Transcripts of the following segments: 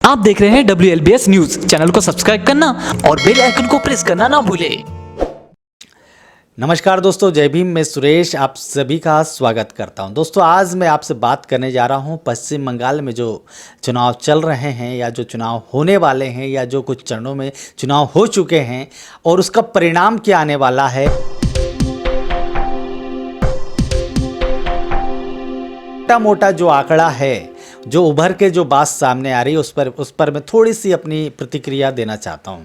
आप देख रहे हैं WLBS न्यूज। चैनल को सब्सक्राइब करना और बेल आइकन को प्रेस करना ना भूलें। नमस्कार दोस्तों, जय भीम। मैं सुरेश आप सभी का स्वागत करता हूं। दोस्तों, आज मैं आपसे बात करने जा रहा हूं पश्चिम बंगाल में जो चुनाव चल रहे हैं या जो चुनाव होने वाले हैं या जो कुछ चरणों में चुनाव हो चुके हैं और उसका परिणाम क्या आने वाला है। मोटा मोटा जो आंकड़ा है, जो उभर के जो बात सामने आ रही है, उस पर मैं थोड़ी सी अपनी प्रतिक्रिया देना चाहता हूं।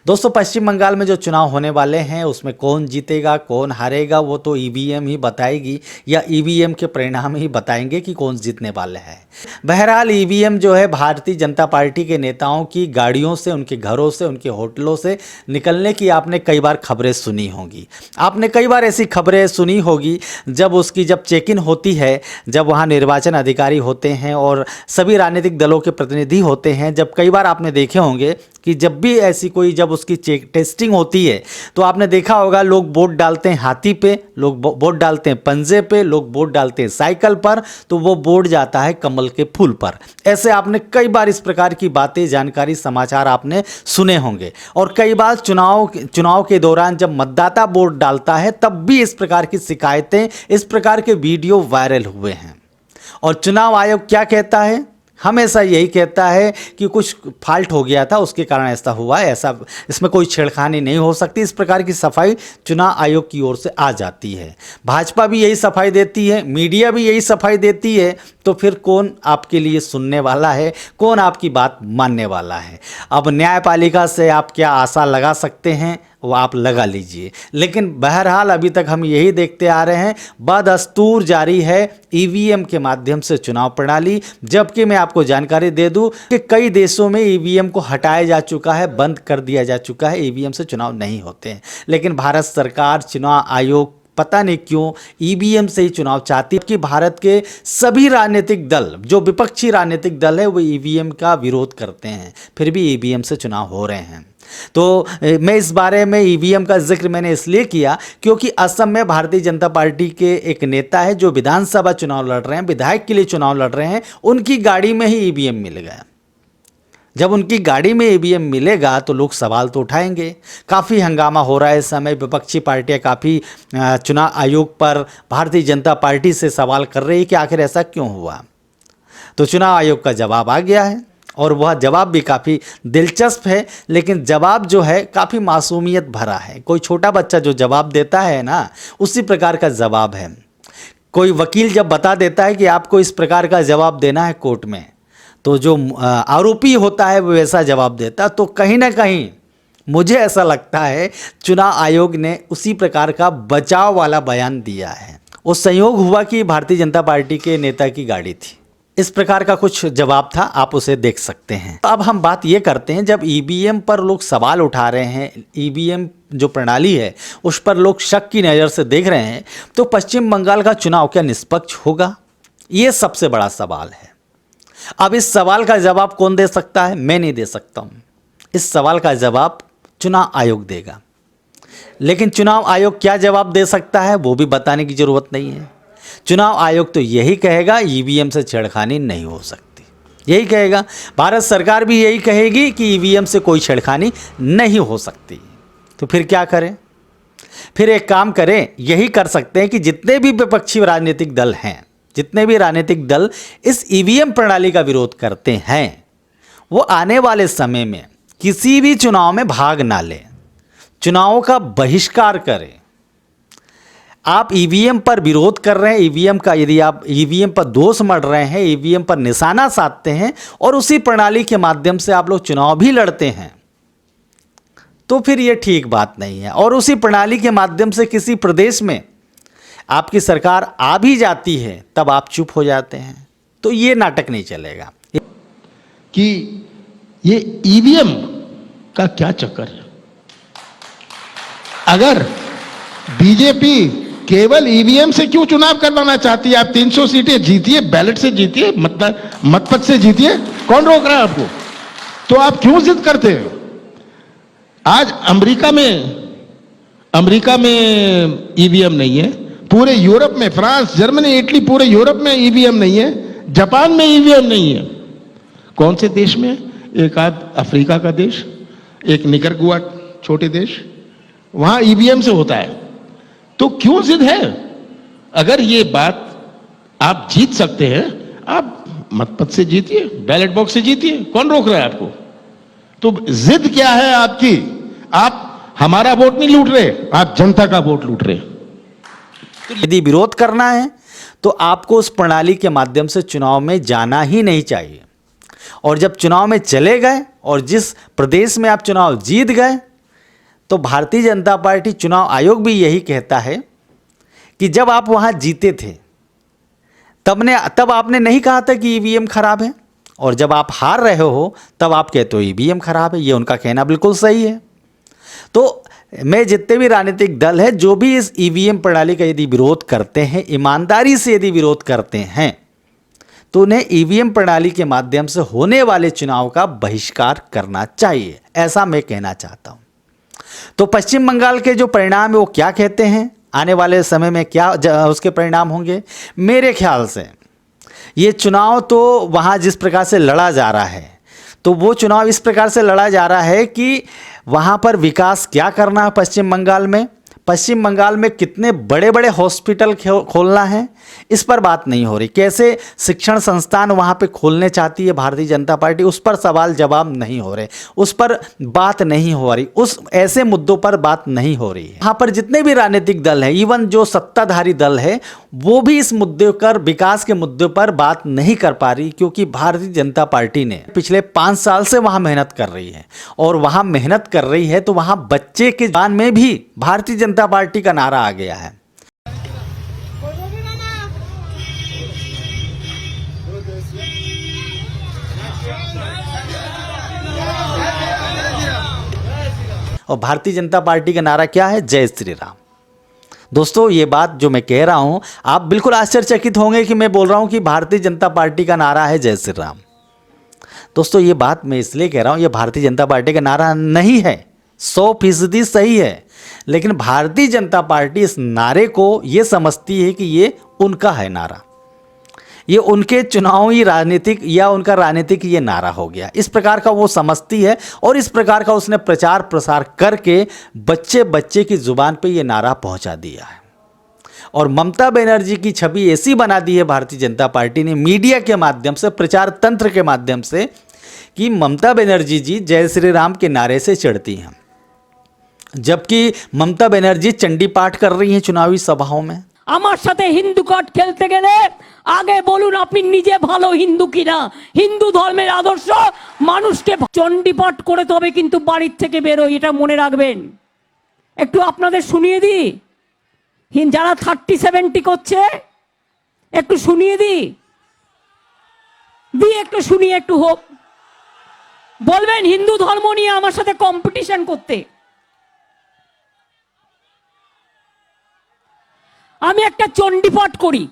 दोस्तों, पश्चिम बंगाल में जो चुनाव होने वाले हैं उसमें कौन जीतेगा कौन हारेगा वो तो ईवीएम ही बताएगी या ईवीएम के परिणाम ही बताएंगे कि कौन जीतने वाले हैं। बहरहाल ईवीएम जो है भारतीय जनता पार्टी के नेताओं की गाड़ियों से, उनके घरों से, उनके होटलों से निकलने की आपने कई बार खबरें सुनी होंगी। आपने कई बार ऐसी खबरें सुनी होगी जब चेक इन होती है, जब वहाँ निर्वाचन अधिकारी होते हैं और सभी राजनीतिक दलों के प्रतिनिधि होते हैं। जब कई बार आपने देखे होंगे कि जब भी ऐसी कोई जब उसकी टेस्टिंग होती है तो आपने देखा होगा लोग वोट डालते हैं हाथी पे, लोग वोट डालते हैं पंजे पे, लोग वोट डालते हैं साइकिल पर, तो वो वोट जाता है कमल के फूल पर। ऐसे आपने कई बार इस प्रकार की बातें, जानकारी, समाचार आपने सुने होंगे। और कई बार चुनाव के दौरान जब मतदाता वोट डालता है तब भी इस प्रकार की शिकायतें, इस प्रकार के वीडियो वायरल हुए हैं। और चुनाव आयोग क्या कहता है? हमेशा यही कहता है कि कुछ फॉल्ट हो गया था, उसके कारण ऐसा हुआ है, ऐसा इसमें कोई छेड़खानी नहीं हो सकती। इस प्रकार की सफाई चुनाव आयोग की ओर से आ जाती है। भाजपा भी यही सफाई देती है, मीडिया भी यही सफाई देती है। तो फिर कौन आपके लिए सुनने वाला है, कौन आपकी बात मानने वाला है? अब न्यायपालिका से आप क्या आशा लगा सकते हैं वो आप लगा लीजिए। लेकिन बहरहाल अभी तक हम यही देखते आ रहे हैं, बदस्तूर जारी है ईवीएम के माध्यम से चुनाव प्रणाली। जबकि मैं आपको जानकारी दे दूं कि कई देशों में ईवीएम को हटाया जा चुका है, बंद कर दिया जा चुका है, ईवीएम से चुनाव नहीं होते हैं। लेकिन भारत सरकार, चुनाव आयोग पता नहीं क्यों ईवीएम से ही चुनाव चाहती है कि भारत के सभी राजनीतिक दल, जो विपक्षी राजनीतिक दल है, वो ईवीएम का विरोध करते हैं, फिर भी ईवीएम से चुनाव हो रहे हैं। तो मैं इस बारे में ईवीएम का जिक्र मैंने इसलिए किया क्योंकि असम में भारतीय जनता पार्टी के एक नेता है जो विधानसभा चुनाव लड़ रहे हैं, विधायक के लिए चुनाव लड़ रहे हैं, उनकी गाड़ी में ही ईवीएम मिल गया। जब उनकी गाड़ी में ईवीएम मिलेगा तो लोग सवाल तो उठाएंगे। काफ़ी हंगामा हो रहा है इस समय, विपक्षी पार्टियां काफ़ी चुनाव आयोग पर, भारतीय जनता पार्टी से सवाल कर रही है कि आखिर ऐसा क्यों हुआ। तो चुनाव आयोग का जवाब आ गया है और वह जवाब भी काफ़ी दिलचस्प है। लेकिन जवाब जो है काफ़ी मासूमियत भरा है। कोई छोटा बच्चा जो जवाब देता है ना, उसी प्रकार का जवाब है। कोई वकील जब बता देता है कि आपको इस प्रकार का जवाब देना है कोर्ट में, तो जो आरोपी होता है वो वैसा जवाब देता। तो कहीं ना कहीं मुझे ऐसा लगता है चुनाव आयोग ने उसी प्रकार का बचाव वाला बयान दिया है। वो संयोग हुआ कि भारतीय जनता पार्टी के नेता की गाड़ी थी, इस प्रकार का कुछ जवाब था, आप उसे देख सकते हैं। अब हम बात ये करते हैं, जब ईवीएम पर लोग सवाल उठा रहे हैं, ईवीएम जो प्रणाली है उस पर लोग शक की नज़र से देख रहे हैं, तो पश्चिम बंगाल का चुनाव क्या निष्पक्ष होगा? ये सबसे बड़ा सवाल है। अब इस सवाल का जवाब कौन दे सकता है? मैं नहीं दे सकता हूँ। इस सवाल का जवाब चुनाव आयोग देगा। लेकिन चुनाव आयोग क्या जवाब दे सकता है वो भी बताने की ज़रूरत नहीं है। चुनाव आयोग तो यही कहेगा ईवीएम से छेड़खानी नहीं हो सकती, यही कहेगा। भारत सरकार भी यही कहेगी कि ईवीएम से कोई छेड़खानी नहीं हो सकती। तो फिर क्या करें? फिर एक काम करें, यही कर सकते हैं कि जितने भी विपक्षी राजनीतिक दल हैं, जितने भी राजनीतिक दल इस ईवीएम प्रणाली का विरोध करते हैं, वो आने वाले समय में किसी भी चुनाव में भाग ना लें, चुनावों का बहिष्कार करें। आप ईवीएम पर विरोध कर रहे हैं, ईवीएम का, यदि आप ईवीएम पर दोष मढ़ रहे हैं, ईवीएम पर निशाना साधते हैं और उसी प्रणाली के माध्यम से आप लोग चुनाव भी लड़ते हैं, तो फिर ये ठीक बात नहीं है। और उसी प्रणाली के माध्यम से किसी प्रदेश में आपकी सरकार आ भी जाती है तब आप चुप हो जाते हैं, तो ये नाटक नहीं चलेगा। कि ये ईवीएम का क्या चक्कर है? अगर बीजेपी केवल ईवीएम से क्यों चुनाव करवाना चाहती है? आप 300 सीटें जीतिए, बैलेट से जीतिए, मतपत्र से जीतिए, कौन रोक रहा है आपको? तो आप क्यों जिद करते हो? आज अमेरिका में ईवीएम नहीं है, पूरे यूरोप में, फ्रांस, जर्मनी, इटली, पूरे यूरोप में ईवीएम नहीं है, जापान में ईवीएम नहीं है। कौन से देश में? एक आध अफ्रीका का देश, एक निकरगुआ छोटे देश, वहां ईवीएम से होता है। तो क्यों जिद है? अगर ये बात आप जीत सकते हैं, आप मतपत्र से जीतिए, बैलेट बॉक्स से जीतिए, कौन रोक रहा है आपको? तो जिद क्या है आपकी? आप हमारा वोट नहीं लूट रहे, आप जनता का वोट लूट रहे। यदि विरोध करना है तो आपको उस प्रणाली के माध्यम से चुनाव में जाना ही नहीं चाहिए। और जब चुनाव में चले गए और जिस प्रदेश में आप चुनाव जीत गए, तो भारतीय जनता पार्टी चुनाव आयोग भी यही कहता है कि जब आप वहां जीते थे तब आपने नहीं कहा था कि ईवीएम खराब है, और जब आप हार रहे हो तब आप कहते हो ईवीएम खराब है। ये उनका कहना बिल्कुल सही है। तो मैं जितने भी राजनीतिक दल है जो भी इस ईवीएम प्रणाली का यदि विरोध करते हैं, ईमानदारी से यदि विरोध करते हैं, तो उन्हें ईवीएम प्रणाली के माध्यम से होने वाले चुनाव का बहिष्कार करना चाहिए, ऐसा मैं कहना चाहता हूं। तो पश्चिम बंगाल के जो परिणाम है वो क्या कहते हैं, आने वाले समय में क्या उसके परिणाम होंगे? मेरे ख्याल से ये चुनाव तो वहाँ जिस प्रकार से लड़ा जा रहा है, तो वो चुनाव इस प्रकार से लड़ा जा रहा है कि वहाँ पर विकास क्या करना है पश्चिम बंगाल में, पश्चिम बंगाल में कितने बड़े बड़े हॉस्पिटल खोलना है, इस पर बात नहीं हो रही। कैसे शिक्षण संस्थान वहाँ पे खोलने चाहती है भारतीय जनता पार्टी, उस पर सवाल जवाब नहीं हो रहे, उस पर बात नहीं हो रही, उस ऐसे मुद्दों पर बात नहीं हो रही है। यहाँ पर जितने भी राजनीतिक दल हैं, इवन जो सत्ताधारी दल है, वो भी इस मुद्दे पर, विकास के मुद्दे पर बात नहीं कर पा रही, क्योंकि भारतीय जनता पार्टी ने पिछले 5 साल से वहाँ मेहनत कर रही है, और वहाँ मेहनत कर रही है तो वहाँ बच्चे के जान में भी भारतीय जनता पार्टी का नारा आ गया है। और भारतीय जनता पार्टी का नारा क्या है? जय श्री राम। दोस्तों, ये बात जो मैं कह रहा हूं, आप बिल्कुल आश्चर्यचकित होंगे कि मैं बोल रहा हूं कि भारतीय जनता पार्टी का नारा है जय श्री राम। दोस्तों, ये बात मैं इसलिए कह रहा हूं, ये भारतीय जनता पार्टी का नारा नहीं है, 100% सही है, लेकिन भारतीय जनता पार्टी इस नारे को ये समझती है कि ये उनका है नारा, ये उनके चुनावी राजनीतिक या उनका राजनीतिक ये नारा हो गया, इस प्रकार का वो समझती है। और इस प्रकार का उसने प्रचार प्रसार करके बच्चे बच्चे की जुबान पे ये नारा पहुंचा दिया है। और ममता बनर्जी की छवि ऐसी बना दी है भारतीय जनता पार्टी ने मीडिया के माध्यम से, प्रचार तंत्र के माध्यम से, कि ममता बनर्जी जी जय श्री राम के नारे से चिढ़ती हैं, जबकि ममता बनर्जी चंडी पाठ कर रही हैं चुनावी सभाओं में। আমার সাথে হিন্দু কার্ড খেলতে গেলে আগে বলুন আপনি নিজে ভালো হিন্দু কিনা, হিন্দু ধর্মের আদর্শ মানুষকে চণ্ডীপাঠ করে তবে কিন্তু বাড়ির থেকে বেরোয়, এটা মনে রাখবেন। একটু আপনাদের শুনিয়ে দিই, যারা 30-70 করছে একটু শুনিয়ে দিই, একটু শুনিয়ে একটু হোক, বলবেন হিন্দু ধর্ম নিয়ে আমার সাথে কম্পিটিশন করতে। আমি একটা চণ্ডীপাঠ করি,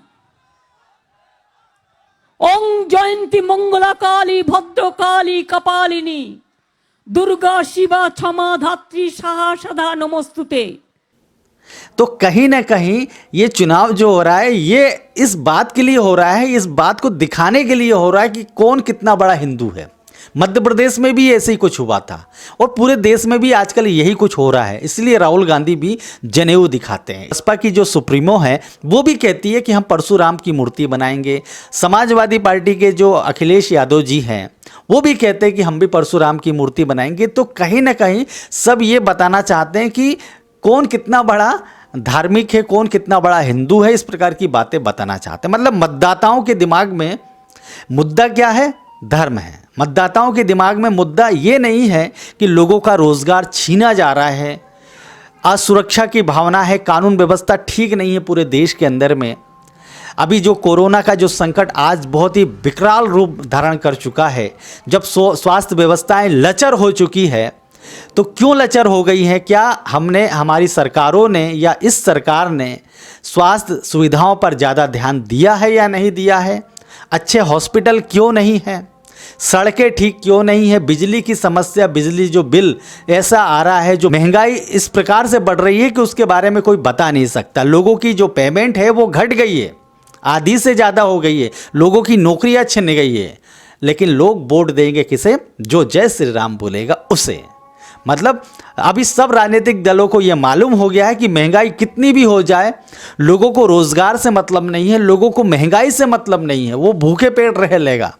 ওং জয়ন্তী মঙ্গলা কালী ভদ্রকালী কপালিনী दुर्गा शिवा क्षमा धात्री साहा सदा नमस्तुते। तो कहीं ना कहीं ये चुनाव जो हो रहा है, ये इस बात के लिए हो रहा है, इस बात को दिखाने के लिए हो रहा है कि कौन कितना बड़ा हिंदू है। मध्य प्रदेश में भी ऐसे ही कुछ हुआ था, और पूरे देश में भी आजकल यही कुछ हो रहा है। इसलिए राहुल गांधी भी जनेऊ दिखाते हैं। बसपा की जो सुप्रीमो है वो भी कहती है कि हम परशुराम की मूर्ति बनाएंगे। समाजवादी पार्टी के जो अखिलेश यादव जी हैं वो भी कहते हैं कि हम भी परशुराम की मूर्ति बनाएंगे। तो कहीं ना कहीं सब ये बताना चाहते हैं कि कौन कितना बड़ा धार्मिक है, कौन कितना बड़ा हिंदू है, इस प्रकार की बातें बताना चाहते हैं। मतलब मतदाताओं के दिमाग में मुद्दा क्या है? धर्म है। मतदाताओं के दिमाग में मुद्दा ये नहीं है कि लोगों का रोजगार छीना जा रहा है, असुरक्षा की भावना है, कानून व्यवस्था ठीक नहीं है पूरे देश के अंदर में। अभी जो कोरोना का जो संकट आज बहुत ही विकराल रूप धारण कर चुका है, जब स्वास्थ्य व्यवस्थाएं लचर हो चुकी है, तो क्यों लचर हो गई है? क्या हमारी सरकारों ने या इस सरकार ने स्वास्थ्य सुविधाओं पर ज़्यादा ध्यान दिया है या नहीं दिया है? अच्छे हॉस्पिटल क्यों नहीं है? सड़कें ठीक क्यों नहीं है? बिजली की समस्या, बिजली जो बिल ऐसा आ रहा है, जो महंगाई इस प्रकार से बढ़ रही है कि उसके बारे में कोई बता नहीं सकता। लोगों की जो पेमेंट है वो घट गई है, आधी से ज़्यादा हो गई है। लोगों की नौकरियां छिन गई है, लेकिन लोग वोट देंगे किसे? जो जय श्री राम बोलेगा उसे। मतलब अभी सब राजनीतिक दलों को यह मालूम हो गया है कि महंगाई कितनी भी हो जाए, लोगों को रोजगार से मतलब नहीं है, लोगों को महंगाई से मतलब नहीं है, वो भूखे पेट रह लेगा।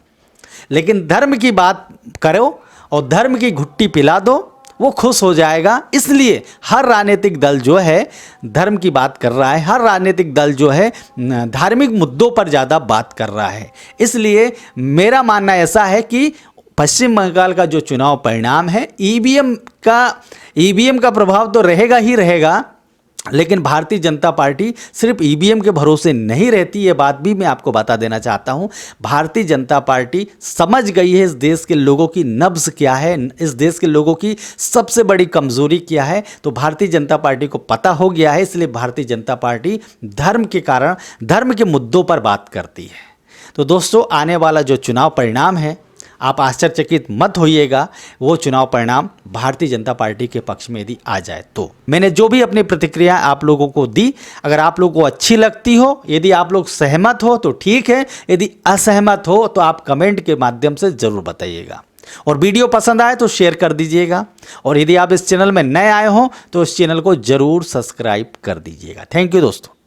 लेकिन धर्म की बात करो और धर्म की घुट्टी पिला दो, वो खुश हो जाएगा। इसलिए हर राजनीतिक दल जो है धर्म की बात कर रहा है, हर राजनीतिक दल जो है धार्मिक मुद्दों पर ज़्यादा बात कर रहा है। इसलिए मेरा मानना ऐसा है कि पश्चिम बंगाल का जो चुनाव परिणाम है, ईवीएम का प्रभाव तो रहेगा ही रहेगा, लेकिन भारतीय जनता पार्टी सिर्फ ईवीएम के भरोसे नहीं रहती। ये बात भी मैं आपको बता देना चाहता हूँ। भारतीय जनता पार्टी समझ गई है इस देश के लोगों की नब्ज क्या है, इस देश के लोगों की सबसे बड़ी कमजोरी क्या है। तो भारतीय जनता पार्टी को पता हो गया है, इसलिए भारतीय जनता पार्टी धर्म के कारण, धर्म के मुद्दों पर बात करती है। तो दोस्तों, आने वाला जो चुनाव परिणाम है, आप आश्चर्यचकित मत होइएगा, वो चुनाव परिणाम भारतीय जनता पार्टी के पक्ष में यदि आ जाए तो। मैंने जो भी अपनी प्रतिक्रिया आप लोगों को दी, अगर आप लोगों को अच्छी लगती हो, यदि आप लोग सहमत हो तो ठीक है, यदि असहमत हो तो आप कमेंट के माध्यम से ज़रूर बताइएगा। और वीडियो पसंद आए तो शेयर कर दीजिएगा। और यदि आप इस चैनल में नए आए हो तो इस चैनल को ज़रूर सब्सक्राइब कर दीजिएगा। थैंक यू दोस्तों।